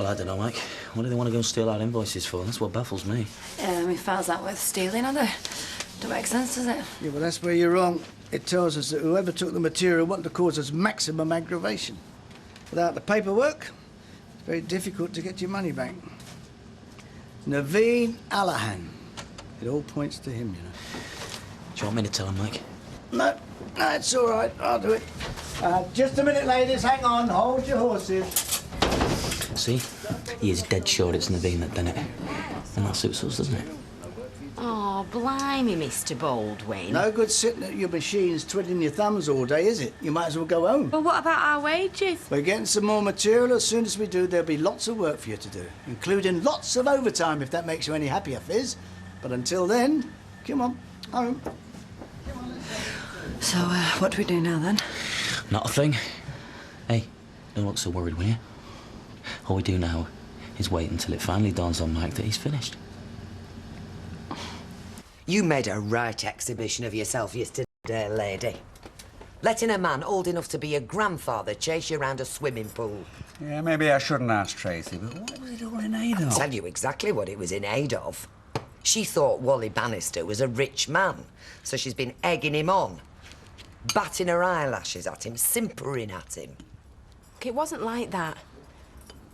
I don't know, Mike. What do they want to go and steal our invoices for? That's what baffles me. Yeah, I mean, files aren't worth stealing, are they? Don't make sense, does it? Yeah, well, that's where you're wrong. It tells us that whoever took the material wanted to cause us maximum aggravation. Without the paperwork, it's very difficult to get your money back. Naveen Allahan. It all points to him, you know. Do you want me to tell him, Mike? No, it's all right. I'll do it. Just a minute, ladies. Hang on. Hold your horses. See? He is dead sure it's Naveen that done it. And that suits us, doesn't it? Oh, blimey, Mr. Baldwin. No good sitting at your machines twiddling your thumbs all day, is it? You might as well go home. Well, what about our wages? We're getting some more material. As soon as we do, there'll be lots of work for you to do, including lots of overtime, if that makes you any happier, Fizz. But until then, come on, home. So, what do we do now, then? Not a thing. Hey, don't look so worried, will you? All we do now is wait until it finally dawns on Mike that he's finished. You made a right exhibition of yourself yesterday, lady. Letting a man old enough to be your grandfather chase you around a swimming pool. Yeah, maybe I shouldn't ask Tracy, but what was it all in aid of? I'll tell you exactly what it was in aid of. She thought Wally Bannister was a rich man, so she's been egging him on, batting her eyelashes at him, simpering at him. It wasn't like that.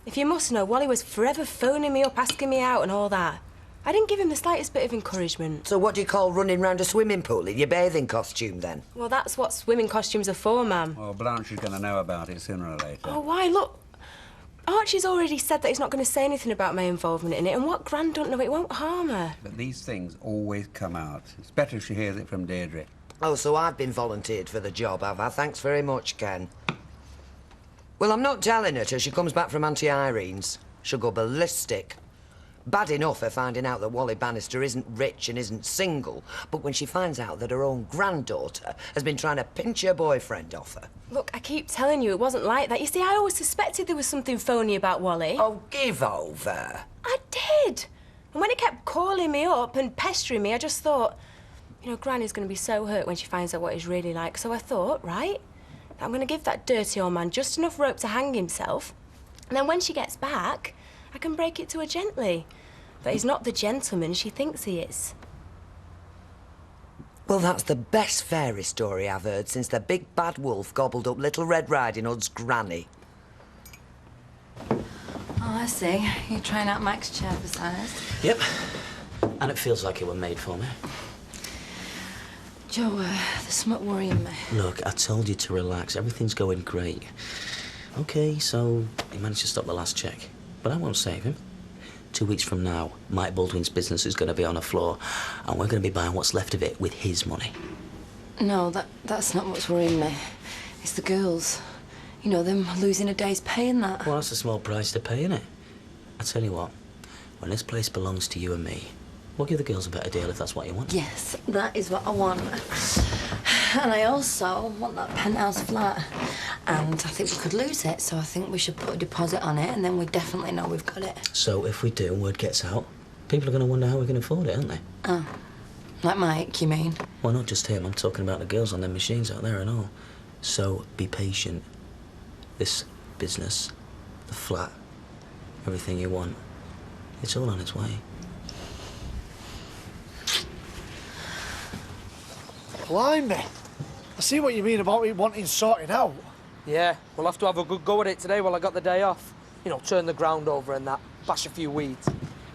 If you must know, Wally was forever phoning me up, asking me out and all that. I didn't give him the slightest bit of encouragement. So what do you call running round a swimming pool in your bathing costume, then? Well, that's what swimming costumes are for, ma'am. Well, Blanche is going to know about it sooner or later. Oh, why? Look, Archie's already said that he's not going to say anything about my involvement in it, and what Gran don't know, it won't harm her. But these things always come out. It's better if she hears it from Deirdre. Oh, so I've been volunteered for the job, have I? Thanks very much, Ken. Well, I'm not telling her till she comes back from Auntie Irene's. She'll go ballistic. Bad enough her finding out that Wally Bannister isn't rich and isn't single, but when she finds out that her own granddaughter has been trying to pinch her boyfriend off her. Look, I keep telling you, it wasn't like that. You see, I always suspected there was something phony about Wally. Oh, give over. I did. And when he kept calling me up and pestering me, I just thought, you know, Granny's going to be so hurt when she finds out what he's really like. So I thought, right, I'm going to give that dirty old man just enough rope to hang himself. And then when she gets back, I can break it to her gently. That he's not the gentleman she thinks he is. Well, that's the best fairy story I've heard since the big bad wolf gobbled up Little Red Riding Hood's granny. Oh, I see. You're trying out Mike's chair for size. Yep. And it feels like it were made for me. Joe, there's something worrying me. Look, I told you to relax. Everything's going great. OK, so he managed to stop the last cheque. But I won't save him. 2 weeks from now, Mike Baldwin's business is going to be on the floor, and we're going to be buying what's left of it with his money. No, that's not what's worrying me. It's the girls. You know, them losing a day's pay and that. Well, that's a small price to pay, innit? I tell you what, when this place belongs to you and me, we'll give the girls a better deal if that's what you want. Yes, that is what I want. And I also want that penthouse flat. And I think we could lose it, so I think we should put a deposit on it, and then we definitely know we've got it. So if we do, word gets out, people are going to wonder how we can afford it, aren't they? Oh, like Mike, you mean? Well, not just him. I'm talking about the girls on their machines out there and all. So be patient. This business, the flat, everything you want, it's all on its way. Blimey. I see what you mean about it wanting sorting out. Yeah, we'll have to have a good go at it today while I got the day off. You know, turn the ground over and that, bash a few weeds.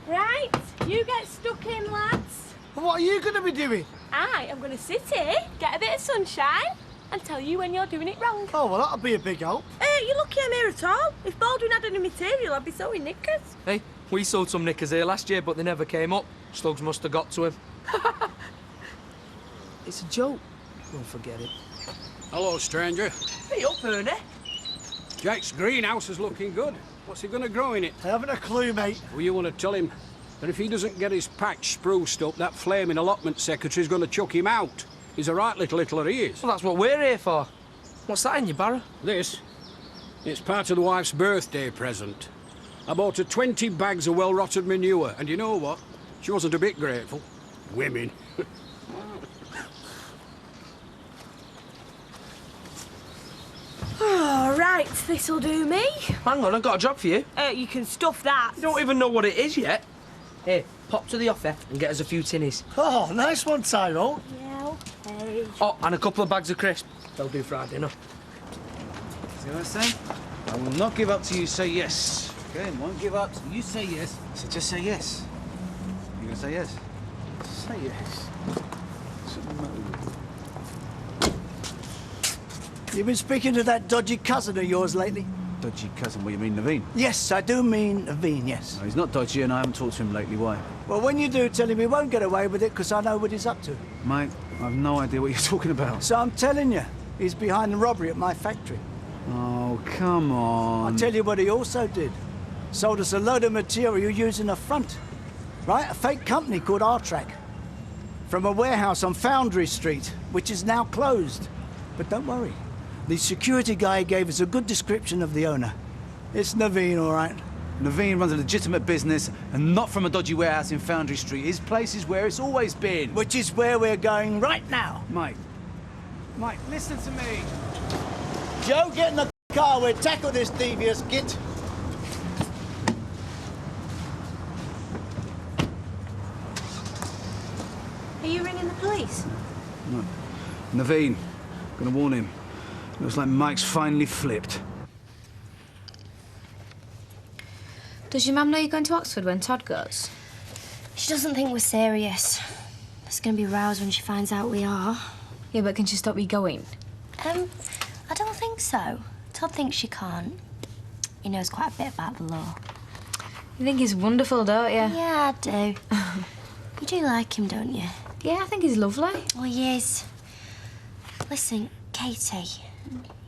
Right, you get stuck in, lads. And what are you going to be doing? I am going to sit here, get a bit of sunshine, and tell you when you're doing it wrong. Oh, well, that'll be a big help. Hey, you're lucky I'm here at all. If Baldwin had any material, I'd be sewing knickers. Hey, we sold some knickers here last year, but they never came up. Slugs must have got to him. It's a joke. Don't forget it. Hello, stranger. Hey, up, Ernie. Jake's greenhouse is looking good. What's he going to grow in it? I haven't a clue, mate. Well, you want to tell him that if he doesn't get his patch spruced up, that flaming allotment secretary's going to chuck him out. He's a right little littler, he is. Well, that's what we're here for. What's that in your barrow? This? It's part of the wife's birthday present. I bought her 20 bags of well-rotted manure, and you know what? She wasn't a bit grateful. Women. Oh, right. Right, this'll do me. Hang on, I've got a job for you. You can stuff that. You don't even know what it is yet. Here, pop to the office and get us a few tinnies. Oh, nice one, Tyrone. Yeah, okay. Oh, and a couple of bags of crisps. They'll do for our dinner. See what I say? I will not give up till you say yes. Okay, won't give up till you say yes. So just say yes. You gonna say yes? Say yes. What's the matter with you? You've been speaking to that dodgy cousin of yours lately? Dodgy cousin, what, you mean Naveen? Yes, I do mean Naveen, yes. No, he's not dodgy and I haven't talked to him lately. Why? Well, when you do, tell him he won't get away with it because I know what he's up to. Mate, I've no idea what you're talking about. So I'm telling you, he's behind the robbery at my factory. Oh, come on. I'll tell you what he also did. Sold us a load of material using a front. Right? A fake company called R-Track. From a warehouse on Foundry Street, which is now closed. But don't worry. The security guy gave us a good description of the owner. It's Naveen, all right. Naveen runs a legitimate business and not from a dodgy warehouse in Foundry Street. His place is where it's always been. Which is where we're going right now. Mate, listen to me. Joe, get in the car. We'll tackle this devious git. Are you ringing the police? No. Naveen, gonna warn him. Looks like Mike's finally flipped. Does your mum know you're going to Oxford when Todd goes? She doesn't think we're serious. There's going to be rows when she finds out we are. Yeah, but can she stop you going? I don't think so. Todd thinks she can't. He knows quite a bit about the law. You think he's wonderful, don't you? Yeah, I do. You do like him, don't you? Yeah, I think he's lovely. Oh, he is. Listen, Katie,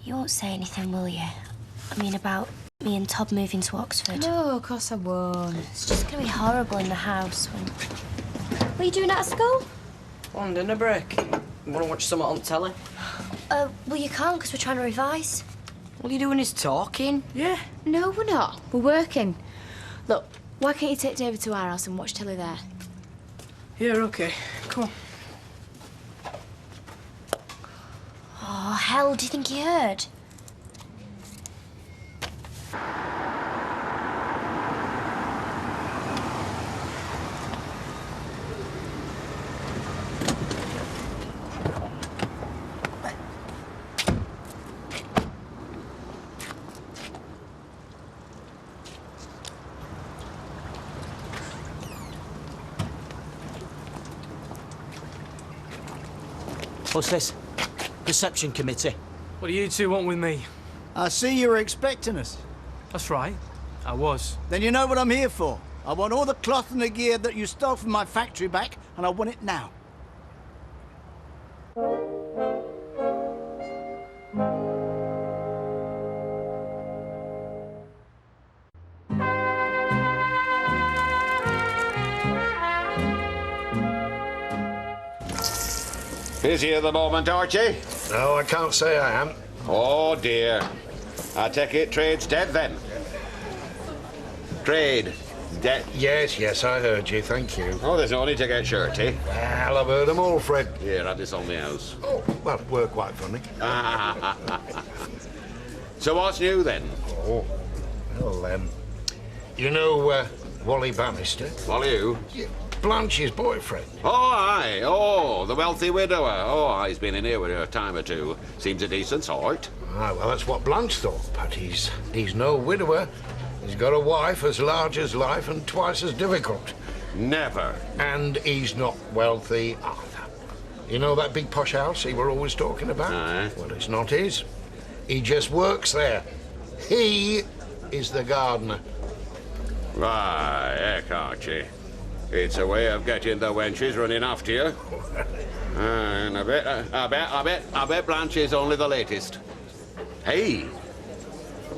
you won't say anything, will you? I mean, about me and Todd moving to Oxford. No, of course I won't. It's just going to be horrible in the house when... What are you doing at school? On dinner break. You want to watch something on telly? Well, you can't because we're trying to revise. All you're doing is talking. Yeah. No, we're not. We're working. Look, why can't you take David to our house and watch telly there? Yeah, okay. Come on. Oh, hell, do you think he heard? What's this? Reception committee. What do you two want with me? I see you were expecting us. That's right. I was. Then you know what I'm here for. I want all the cloth and the gear that you stole from my factory back, and I want it now. Busy at the moment, Archie? No, I can't say I am. Oh, dear. I take it trade's dead, then? Trade dead? Yes, I heard you, thank you. Oh, there's no need to get shirty. Well, I've heard them all, Fred. Here, have this on the house. Oh, well, we're quite funny. So what's new, then? Oh, well, you know Wally Bannister? Wally who? Yeah, Blanche's boyfriend. Oh, aye. Oh, the wealthy widower. Oh, he's been in here with her a time or two. Seems a decent sort. Ah, well, that's what Blanche thought, but he's no widower. He's got a wife as large as life and twice as difficult. Never. And he's not wealthy either. You know that big posh house he were always talking about? Aye. Well, it's not his. He just works there. He is the gardener. Right, heck, Archie. It's a way of getting the wenches running after you. And I bet Blanche is only the latest. Hey,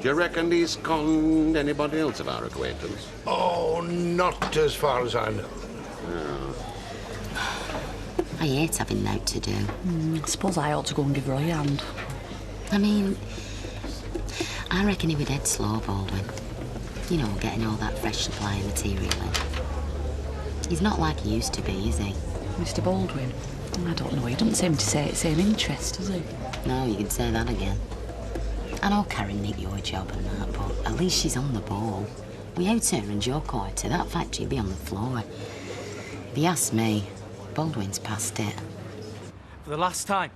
do you reckon he's conned anybody else of our acquaintance? Oh, not as far as I know. No. I hate having nought to do. I suppose I ought to go and give her a hand. I mean, I reckon he was dead slow, Baldwin. You know, getting all that fresh supply of material in. He's not like he used to be, is he? Mr. Baldwin? I don't know. He doesn't seem to say it's in interest, does he? No, you can say that again. I know Karen nicked your job and that, but at least she's on the ball. Without her and Joe Coiter, that factory'd be on the floor. If you ask me, Baldwin's past it. For the last time.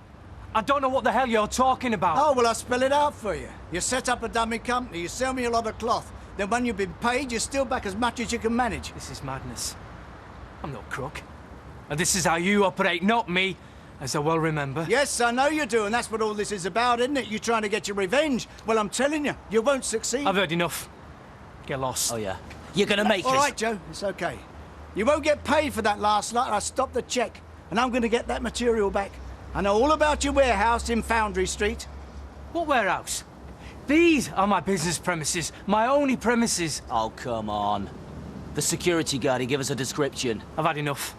I don't know what the hell you're talking about. Oh, well, I'll spell it out for you. You set up a dummy company, you sell me a lot of cloth. Then when you've been paid, you steal back as much as you can manage. This is madness. I'm no crook. And this is how you operate, not me, as I well remember. Yes, I know you do, and that's what all this is about, isn't it? You trying to get your revenge. Well, I'm telling you, you won't succeed. I've heard enough. Get lost. Oh, yeah. You're gonna make All us. right, Joe, it's okay. You won't get paid for that last night. I stopped the check, and I'm going to get that material back. I know all about your warehouse in Foundry Street. What warehouse? These are my business premises, my only premises. Oh, come on. The security guard, he gave us a description. I've had enough.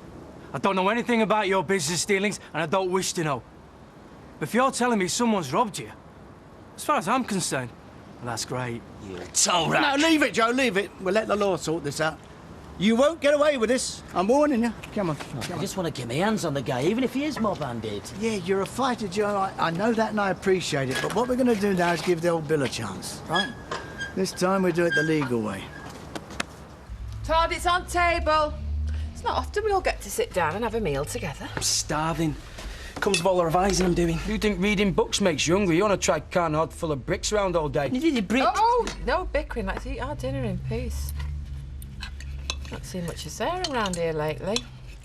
I don't know anything about your business dealings, and I don't wish to know. But if you're telling me someone's robbed you, as far as I'm concerned, well, that's great. You told No, leave it, Joe, leave it. We'll let the law sort this out. You won't get away with this. I'm warning you. Come on. I just want to get my hands on the guy, even if he is mob-handed. Yeah, you're a fighter, Joe. I know that and I appreciate it. But what we're going to do now is give the old Bill a chance, right? This time we do it the legal way. Todd, it's on table. It's not often we all get to sit down and have a meal together. I'm starving. Comes with all the revising I'm doing. You think reading books makes you hungry? You want to try carrying a hod full of bricks around all day? You did your bricks. Oh, no bickering. Let's eat our dinner in peace. Not seen much of Sarah around here lately.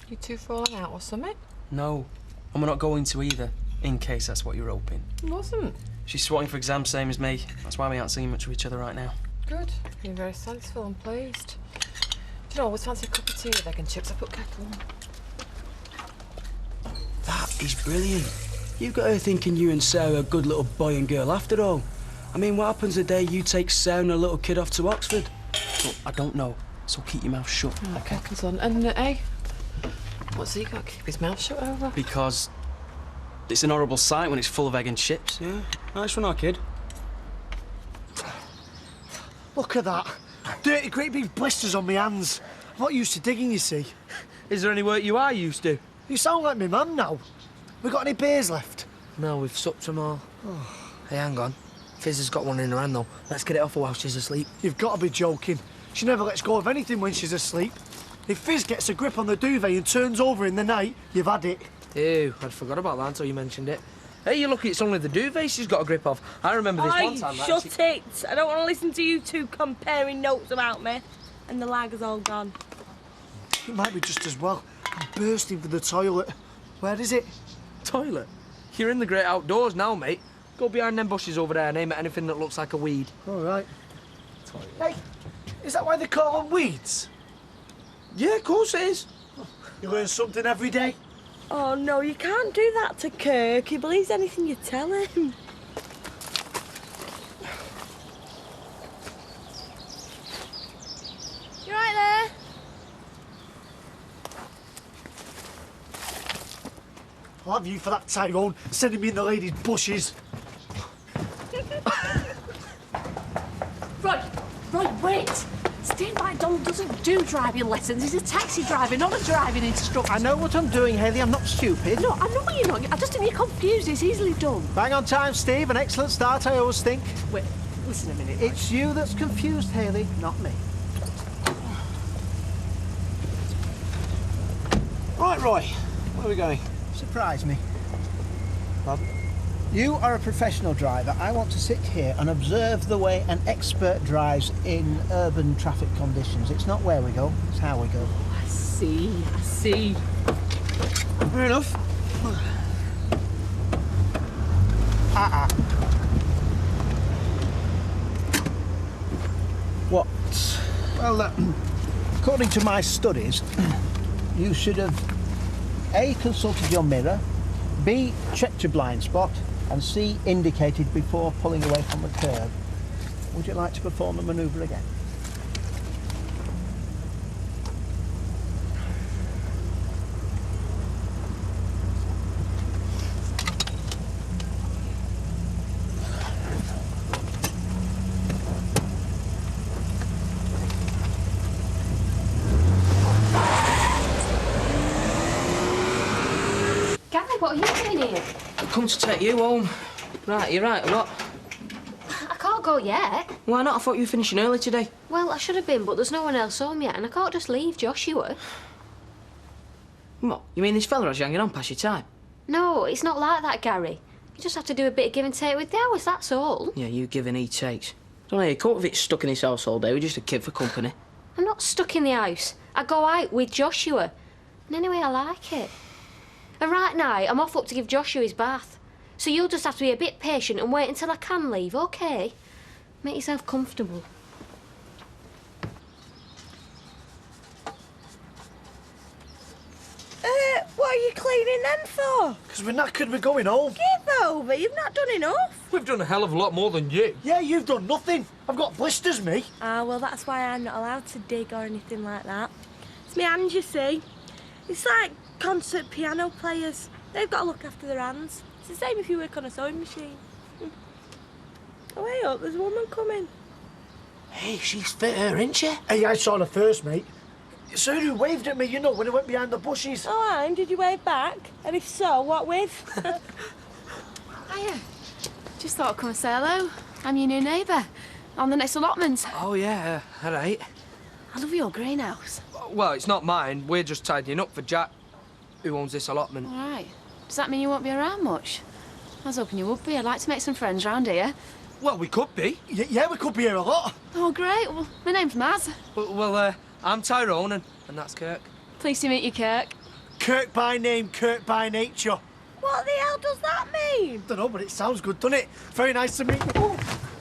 You two falling out or something? No, and we're not going to either, in case that's what you're hoping. Wasn't. She's swatting for exams, same as me. That's why we aren't seeing much of each other right now. Good. You're very sensible and pleased. Do you know, I always fancy a cup of tea with egg and chips. I put kettle on. That is brilliant. You've got her thinking you and Sarah are a good little boy and girl after all. I mean, what happens the day you take Sarah and a little kid off to Oxford? Well, I don't know, so keep your mouth shut. Okay, son. And, hey, what's he got to keep his mouth shut over? Because it's an horrible sight when it's full of egg and chips. Yeah, nice one, our kid. Look at that. Dirty, great big blisters on my hands. I'm not used to digging, you see. Is there any work you are used to? You sound like my mum now. We got any beers left? No, we've supped them all. Hey, hang on. Fizz has got one in her hand, though. Let's get it off her while she's asleep. You've got to be joking. She never lets go of anything when she's asleep. If Fizz gets a grip on the duvet and turns over in the night, you've had it. Ew, I'd forgot about that until you mentioned it. Hey, you're lucky it's only the duvet she's got a grip of. I remember this one time. Shut it! I don't want to listen to you two comparing notes about me. And the lag is all gone. It might be just as well. I'm bursting for the toilet. Where is it? Toilet? You're in the great outdoors now, mate. Go behind them bushes over there and aim at anything that looks like a weed. All right. Toilet. Hey, is that why they call them weeds? Yeah, of course it is. You learn something every day. Oh, no, you can't do that to Kirk. He believes anything you tell him. You right there? I'll have you for that, Tyrone, sending me in the ladies' bushes. Right, wait. Steve MacDonald doesn't do driving lessons. He's a taxi driver, not a driving instructor. I know what I'm doing, Haley. I'm not stupid. No, I know you're not. I just think you're confused. It's easily done. Bang on time, Steve. An excellent start, I always think. Wait, listen a minute. It's you that's confused, Haley, not me. Right, Roy. Where are we going? Surprise me. Pardon? You are a professional driver. I want to sit here and observe the way an expert drives in urban traffic conditions. It's not where we go, it's how we go. I see. Fair enough. What? Well, according to my studies, you should have A, consulted your mirror, B, checked your blind spot, and C, indicated before pulling away from the curb. Would you like to perform the manoeuvre again? Gary, what are you doing here? I've come to take you home. Right, you're right, what? go yet. Why not? I thought you were finishing early today. Well, I should have been, but there's no one else home yet, and I can't just leave Joshua. What? You mean this fella has you hanging on past your time? No, it's not like that, Gary. You just have to do a bit of give and take with the hours, that's all. Yeah, you give and he takes. Don't know, you come up with it stuck in his house all day with just a kid for company. I'm not stuck in the house. I go out with Joshua. And anyway, I like it. And right now, I'm off up to give Joshua his bath. So you'll just have to be a bit patient and wait until I can leave, OK? Make yourself comfortable. What are you cleaning them for? Because we're knackered, we're going home. Give over, you've not done enough. We've done a hell of a lot more than you. Yeah, you've done nothing. I've got blisters, me. Ah, well, that's why I'm not allowed to dig or anything like that. It's my hands, you see. It's like concert piano players. They've got to look after their hands. It's the same if you work on a sewing machine. Oh, wait up, there's a woman coming. Hey, she's fitter, isn't she? Hey, I saw her first, mate. It's her who waved at me, you know, when I went behind the bushes. Oh, and did you wave back? And if so, what with? Hiya. Just thought I'd come and say hello. I'm your new neighbour. On the next allotment. Oh, yeah, all right. I love your greenhouse. Well, it's not mine. We're just tidying up for Jack, who owns this allotment. All right. Does that mean you won't be around much? I was hoping you would be. I'd like to make some friends round here. Well, we could be. Yeah, we could be here a lot. Oh, great. Well, my name's Maz. Well, I'm Tyrone, and that's Kirk. Pleased to meet you, Kirk. Kirk by name, Kirk by nature. What the hell does that mean? Don't know, but it sounds good, doesn't it? Very nice to meet you.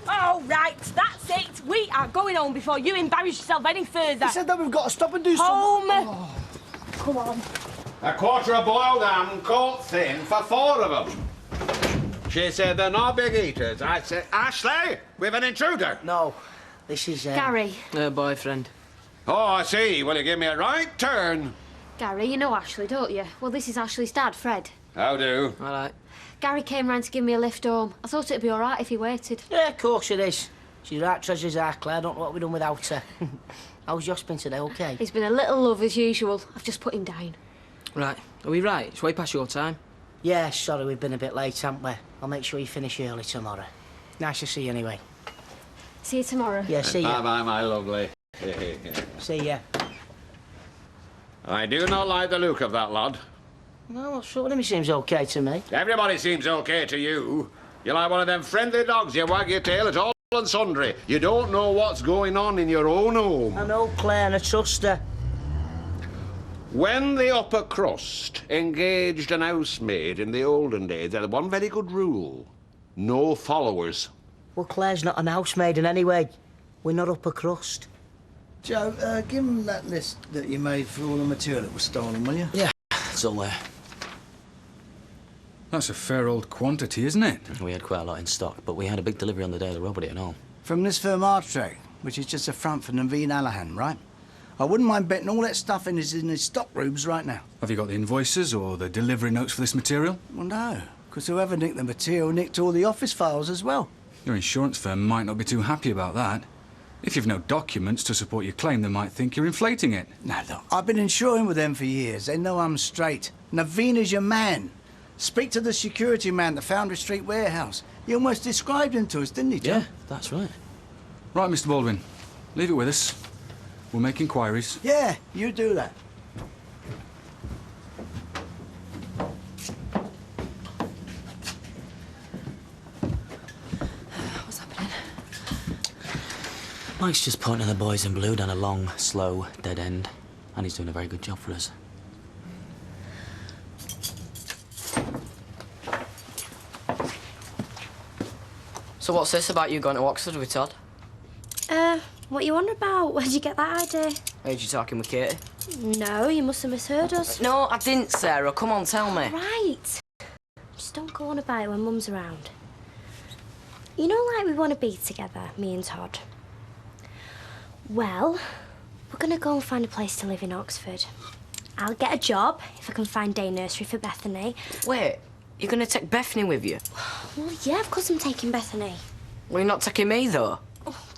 Oh, right, that's it. We are going home before you embarrass yourself any further. You said that we've got to stop and do home. something. Oh. Come on. A quarter of boiled ham, cold thin, for 4 of them. She said they're not big eaters. I said, Ashley, we've an intruder. No, this is... Gary. Her boyfriend. Oh, I see. Will you give me a right turn? Gary, you know Ashley, don't you? Well, this is Ashley's dad, Fred. How do? All right. Gary came round to give me a lift home. I thought it'd be all right if he waited. Yeah, of course it is. She's right treasures are, Claire. I don't know what we've done without her. How's Josh been today, OK? He's been a little love as usual. I've just put him down. Right. Are we right? It's way past your time. Yeah, sorry, we've been a bit late, haven't we? I'll make sure you finish early tomorrow. Nice to see you anyway. See you tomorrow. Yeah, see you. Bye-bye, my lovely. See ya. I do not like the look of that lad. No, sure, him seems OK to me. Everybody seems OK to you. You're like one of them friendly dogs. You wag your tail at all and sundry. You don't know what's going on in your own home. I know Claire and I trust her. When the upper crust engaged an housemaid in the olden days, there was one very good rule. No followers. Well, Claire's not an housemaid in any way. We're not upper crust. Joe, give him that list that you made for all the material that was stolen, will you? Yeah, it's all there. That's a fair old quantity, isn't it? We had quite a lot in stock, but we had a big delivery on the day of the robbery and all. From this firm Artrek, which is just a front for Naveen Allahan, right? I wouldn't mind betting all that stuff in his stock rooms right now. Have you got the invoices or the delivery notes for this material? Well, no, because whoever nicked the material nicked all the office files as well. Your insurance firm might not be too happy about that. If you've no documents to support your claim, they might think you're inflating it. No, look, I've been insuring with them for years. They know I'm straight. Naveen is your man. Speak to the security man at the Foundry Street warehouse. He almost described him to us, didn't he, Joe? Yeah, that's right. Right, Mr. Baldwin. Leave it with us. We'll make inquiries. Yeah, you do that. What's happening? Mike's just pointing the boys in blue down a long, slow, dead end. And he's doing a very good job for us. So what's this about you going to Oxford with Todd? What you on about? Where'd you get that idea? Heard you talking with Katie. No, you must have misheard us. No, I didn't, Sarah. Come on, tell me. Right. Just don't go on about it when Mum's around. You know, like we want to be together, me and Todd. Well, we're going to go and find a place to live in Oxford. I'll get a job if I can find day nursery for Bethany. Wait, you're going to take Bethany with you? Well, yeah, of course I'm taking Bethany. Well, you're not taking me, though.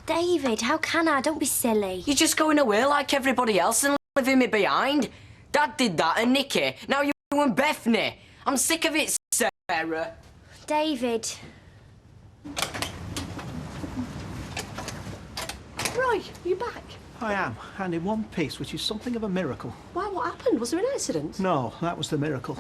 David, how can I? Don't be silly. You're just going away like everybody else and leaving me behind. Dad did that and Nikki. Now you and Bethany. I'm sick of it, Sarah. David. Roy, you back? I am, and in one piece, which is something of a miracle. Why, what happened? Was there an accident? No, that was the miracle.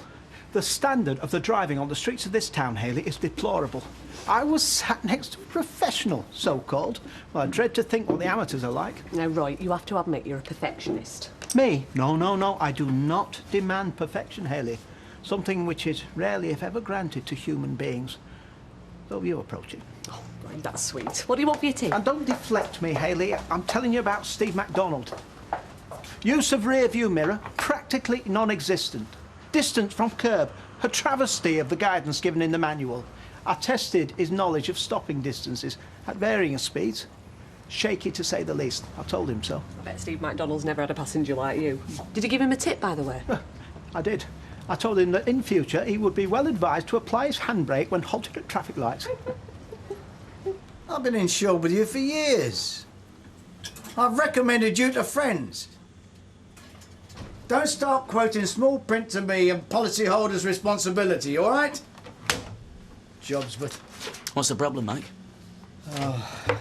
The standard of the driving on the streets of this town, Haley, is deplorable. I was sat next to a professional, so-called. Well, I dread to think what the amateurs are like. Now, Roy, you have to admit you're a perfectionist. Me? No. I do not demand perfection, Haley. Something which is rarely, if ever, granted to human beings. So you approach it. Oh, right, that's sweet. What do you want for your tea? And don't deflect me, Haley. I'm telling you about Steve MacDonald. Use of rear view mirror, practically non-existent. Distance from curb, a travesty of the guidance given in the manual. I tested his knowledge of stopping distances at varying speeds. Shaky, to say the least. I told him so. I bet Steve MacDonald's never had a passenger like you. Did you give him a tip, by the way? I did. I told him that in future he would be well advised to apply his handbrake when halted at traffic lights. I've been insured with you for years. I've recommended you to friends. Don't start quoting small print to me and policyholders' responsibility, all right? Jobs, but... What's the problem, Mike? Oh,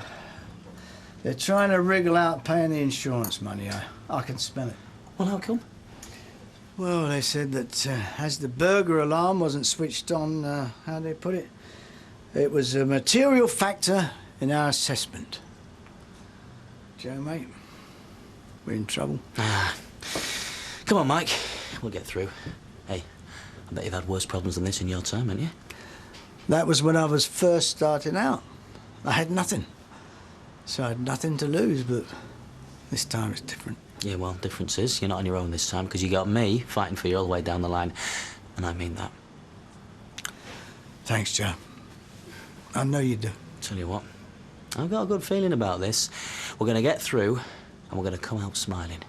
they're trying to wriggle out paying the insurance money. I can smell it. Well, how come? Well, they said that as the burglar alarm wasn't switched on, how do they put it? It was a material factor in our assessment. Joe, mate, we're in trouble. Come on, Mike. We'll get through. Hey, I bet you've had worse problems than this in your time, haven't you? That was when I was first starting out. I had nothing. So I had nothing to lose, but this time it's different. Yeah, well, difference is you're not on your own this time because you got me fighting for you all the way down the line. And I mean that. Thanks, Joe. I know you do. Tell you what, I've got a good feeling about this. We're going to get through and we're going to come out smiling.